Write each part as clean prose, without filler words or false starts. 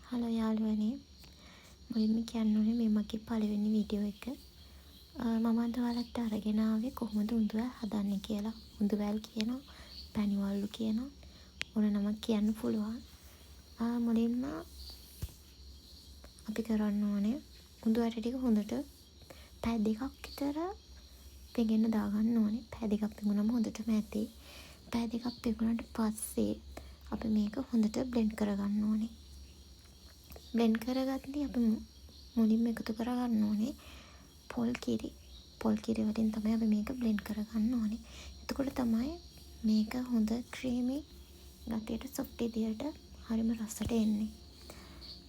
Hello යාළුවනේ, මුලින්ම කියන්න ඕනේ මේ මගේ පළවෙනි වීඩියෝ එක. මම අද ඔයාලට අරගෙන ආවේ කොහොමද උඳුවැල් හදන්නේ කියලා. උඳුවැල් කියනවා, පැණිවලු කියනවා, ඕන නමක් කියන්න පුළුවන්. මුලින්ම අපි කරන්න ඕනේ උඳු ඇට ටික හොඳට පැය දෙකක් විතර පෙගෙන්න දාගන්න ඕනේ. පැය දෙකක් පෙඟුනම හොඳටම ඇති. පැය දෙකක් පෙඟුනට පස්සේ අපි මේක හොඳට බ්ලෙන්ඩ් කරගන්න ඕනේ. බ්ලෙන්ඩ් කරගද්දී අපි මුලින්ම එකතු කරගන්න ඕනේ පොල් කිරි. පොල් කිරි වලින් තමයි අපි මේක බ්ලෙන්ඩ් කරගන්න ඕනේ. එතකොට තමයි මේක හොඳ ක්‍රීමි ගතියට සොෆ්ට් විදියට හරිම රසට එන්නේ.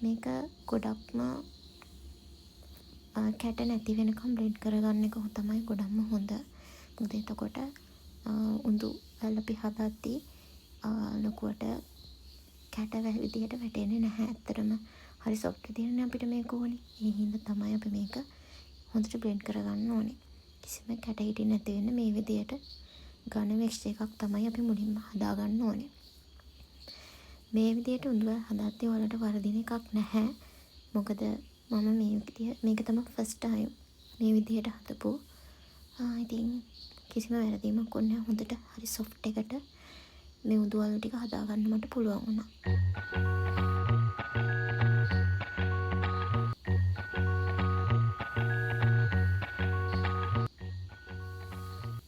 මේක ගොඩක්ම කැට නැති වෙනකම් බ්ලෙන්ඩ් කරගන්න එක තමයි ගොඩක්ම හොඳ. මොකද එතකොට උඳු වැල් අපි හදද්දී ලොකුවට කැට විදියට වැටෙන්නේ නැහැ. ඇත්තටම හරි සොෆ්ට් විදියටනේ අපිට මේක ඕනේ. ඒ හින්දා තමයි අපි මේක හොඳට බ්ලෙන්ඩ් කරගන්න ඕනේ. කිසිම කැට හිටින්නේ නැති වෙන්න මේ විදියට ඝන මික්ස්චර් එකක් තමයි අපි මුලින්ම හදාගන්න ඕනේ. මේ විදියට උඳුවැල් හදද්දී ඔයාලට වරදින එකක් නැහැ. මොකද මම මේක තමයි ෆස්ට් ටයිම් මේ විදියට හදපු. ඉතින් කිසිම වැරදීමක් වුණේ නැහැ. හොඳට හරි සොෆ්ට් එකට මේ උඳුවැල් ටික හදාගන්න මට පුළුවන් වුණා.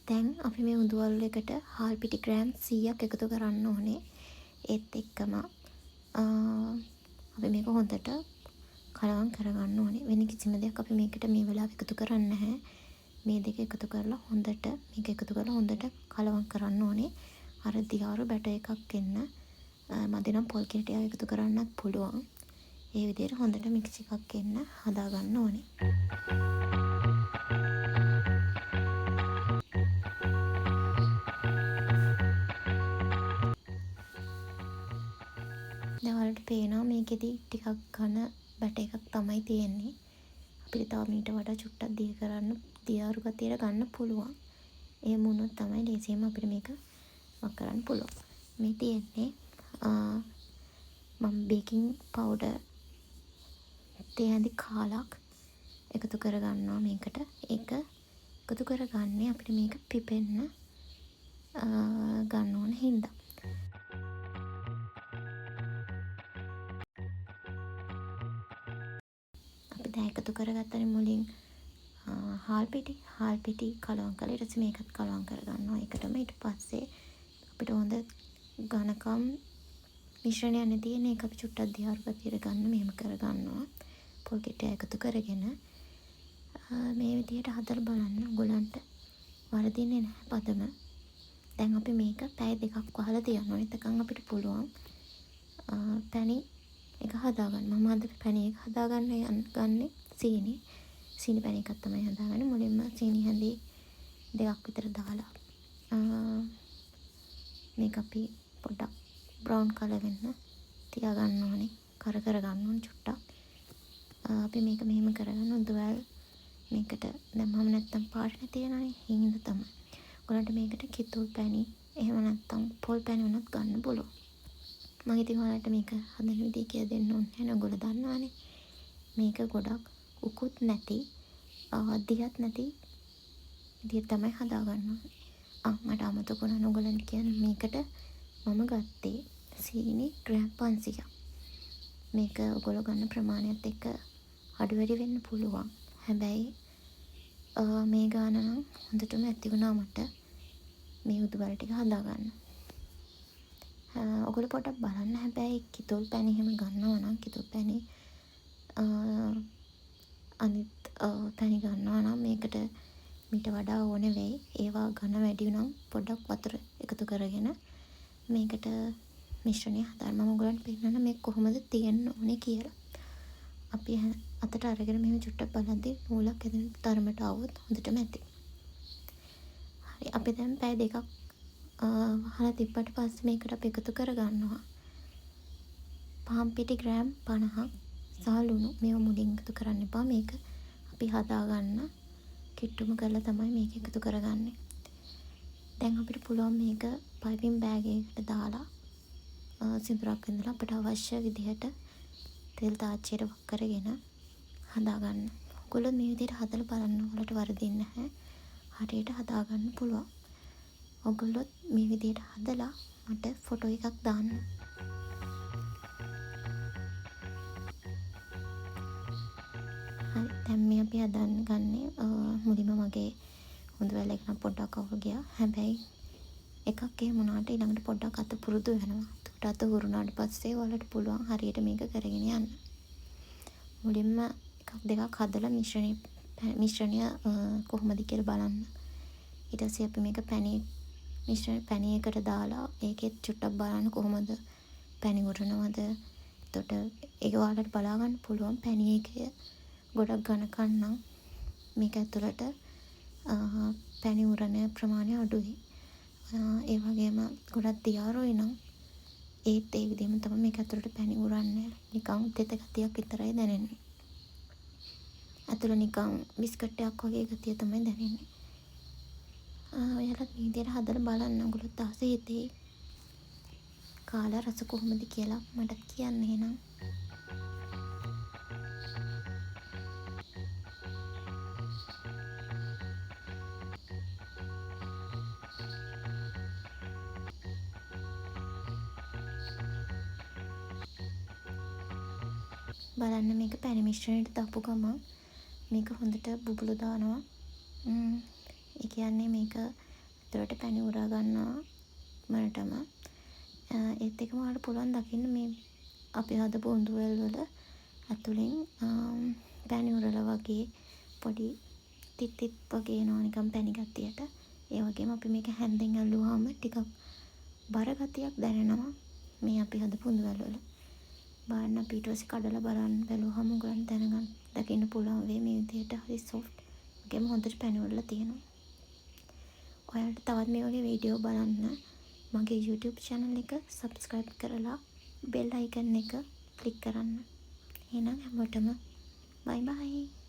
දැන් අපි මේ උඳුවල් එකට හාල් පිටි ග්‍රෑම් 100ක් එකතු කරන්න ඕනේ. ඒත් එක්කම අපි මේක හොඳට කලවම් කරගන්න ඕනේ. වෙන කිසිම දෙයක් අපි මේකට මේ වෙලාව එකතු කරන්නේ නැහැ. මේ දෙක එකතු කරලා හොඳට කලවම් කරන්න ඕනේ. අර දියාරු බැටර් එකක් එන්න මදි නම් පොල් කිරි ටිකක් එකතු කරන්නත් පුළුවන්. ඒ විදිහට හොඳට මික්ස් එකක් එන්න හදාගන්න ඕනේ. දැන් ඔයාලට පේනවා මේකෙදි ටිකක් ඝන බැටර් එකක් තමයි තියෙන්නේ. අපිට තව මීට වඩා චුට්ටක් දියාරු ගතියට ගන්න පුළුවන්. එහෙම වුණොත් තමයි ලේසියෙන්ම අපිට මේක වක් කරන්න පුළුවන්. මේ තියෙන්නේ මම බේකින් පවුඩර් තේ ඇඳි කාලක් එකතු කරගන්නවා මේකට. ඒක එකතු කරගන්නේ අපිට මේක පිපෙන්න ගන්න ඕන හින්දා. අපි දැන් එකතු කරගත්තනේ මුලින් හාල් පිටි කලවම් කරලා ඊට පස්සේ මේකත් කලවම් කරගන්නවා. ඒකටම ඊට පස්සේ අපිට හොඳ ඝනකම් මිශ්‍රණයක් නේ තියෙන්නේ. ඒක අපි චුට්ටක් දියාරු ගතියට ගන්න මෙහෙම කරගන්නවා. පොල් කිට්ටය එකතු කරගෙන මේ විදිහට හදලා බලන්න. ඔයගලන්ට වරදින්නේ නැහැ පදම. දැන් අපි මේක පැය දෙකක් වහලා තියනවා. එතකන් අපිට පුළුවන් පැණි එක හදාගන්න. මම අද පැණි එක හදාගන්න ගන්නේ සීනි පැණි එකක් තමයි හදාගන්නේ. මුලින්ම සීනි හැඳි දෙකක් විතර දාලා මේක අපි පොඩ්ඩක් බ්‍රවුන් කලර් වෙන්න තියාගන්න ඕනේ. කර ගන්න ඕනේ චුට්ටක්. අපි මේක මෙහෙම කරගන්න උඳුවැල් මේකට දැම්මම නැත්තම් පාටනේ තියෙනනේ. හිඳ තමයි. ඔයාලට මේකට කිතුල් පැණි එහෙම නැත්තම් පොල් පැණි වුණත් ගන්න පුළුවන්. මම ඉතින් ඔයාලට මේක හදන විදිය කියලා දෙන්න ඕනේ නැහැ. ඔයගොල්ලෝ දන්නවනේ. මේක ගොඩක් උකුත් නැති දියත් නැති විදියට තමයි හදාගන්න ඕනේ. මට අමතක වුණා ඔයගොල්ලන්ට කියන්න මේකට මම ගත්තේ සීනි ග්‍රෑම් 500ක්. මේක ඔයගොල්ලෝ ගන්න ප්‍රමාණයත් එක්ක අඩු වැඩි වෙන්න පුළුවන්. හැබැයි මේ ගාන නම් හොඳටම ඇති වුණා මට මේ උඳුවැල් ටික හදාගන්න. ඔයගොල්ලෝ පොඩ්ඩක් බලන්න. හැබැයි කිතුල් පැණි එහෙම ගන්නවා නම් කිතුල් පැණි අනිත් පැණි ගන්නවා නම් මේකට මීට වඩා ඕන වෙයි. ඒවා ඝන වැඩි නම් පොඩ්ඩක් වතුර එකතු කරගෙන මේකට මිශ්‍රණය හදාන්න. මම ඔයගොල්ලන්ට පෙන්නන්න මේක කොහොමද තියෙන්න ඕනේ කියලා. අපි අතට අරගෙන මෙහෙම චුට්ටක් බලද්දී නූලක් ඇදෙන තරමට આવොත් හොඳටම ඇති. හරි. අපි දැන් පැය දෙකක් වහලා තිබ්බට පස්සේ මේකට අපි එකතු කරගන්නවා. පාන් පිටි ග්‍රෑම් 50ක් සහ ලුණු. මේව මුලින් එකතු කරන්න එපා. මේක අපි හදාගන්න කිට්ටුම කරලා තමයි මේක එකතු කරගන්නේ. දැන් අපිට පුළුවන් මේක පයිපින් බෑග් එකකට දාලා සිදුරක් ඇඳලා අපිට අවශ්‍ය විදිහට තෙල් තාච්චියට වක් කරගෙන හදාගන්න. ඔයගොල්ලෝ මේ විදිහට හදලා බලන්න. ඔයාලට වරදින්නේ නැහැ. හරියට හදාගන්න පුළුවන්. ඔයගොල්ලොත් මේ විදිහට හදලා මට ෆොටෝ එකක් දාන්න. හරි. දැන් මේ අපි හදන්න ගන්නේ මුලින්ම මගේ හොඳ වෙල එක නම් පොඩ්ඩක් අවුල් ගියා. හැබැයි එකක් එහෙම වුණාට ඊළඟට පොඩ්ඩක් අත පුරුදු වෙනවා. ඒකට අත හුරුනාට පස්සේ ඔයාලට පුළුවන් හරියට මේක කරගෙන යන්න. මුලින්ම එකක් දෙකක් හදලා මිශ්‍රණය කොහොමද කියලා බලන්න. ඊට පස්සේ අපි මේක පැණියකට දාලා ඒකෙත් චුට්ටක් බලන්න කොහොමද පැණි උරනවද. එතකොට ඒක ඔයාලට බලා ගන්න පුළුවන් පැණි එකේ ගොඩක් ඝනකම් නම් මේක ඇතුළට පැණි උරන ප්‍රමාණය අඩුයි. ඒ වගේම ගොඩක් දියාරුයි නම් ඒත් ඒ විදිහම තමයි මේක ඇතුළට පැණි උරන්නේ. නිකන් තෙත ගතියක් විතරයි දැනෙන්නේ. ඇතුළ නිකන් බිස්කට් එකක් වගේ ගතිය තමයි දැනෙන්නේ. ඔයාලත් මේ විදිහට හදලා බලන්න. ඔයගොල්ලොත් ආස හිතේ කාලා රස කොහොමද කියලා මටත් කියන්න එහෙනම්. බලන්න මේක පැණි මිශ්‍රණයට දාපු ගමන් මේක හොඳට බුබුලු දානවා. ඒ කියන්නේ මේක ඇතුළට පැණි උරා ගන්නවා මනටම. ඒත් එකම ඔයාලට පුළුවන් දකින්න මේ අපි හදපු උඳුවැල් වල ඇතුලෙන් පැණි උරලා වගේ පොඩි තිත් වගේ එනවා නිකන් පැණි ගතියට. ඒ වගේම අපි මේක හැන්දෙන් අල්ලුවාම ටිකක් බර ගතියක් දැනෙනවා මේ අපි හදපු උඳුවැල් වල. බලන්න අපි ඊට පස්සේ කඩලා බලන්න බැලුවහම උගලන් දකින්න පුළුවන් වෙයි මේ විදිහට හරි සොෆ්ට්. ඒකෙම හොඳට පැණි උරලා තියෙනවා. ඔයාලට තවත් මේ වගේ වීඩියෝ බලන්න මගේ YouTube channel එක subscribe කරලා bell icon එක click කරන්න. එහෙනම් හැමෝටම bye bye.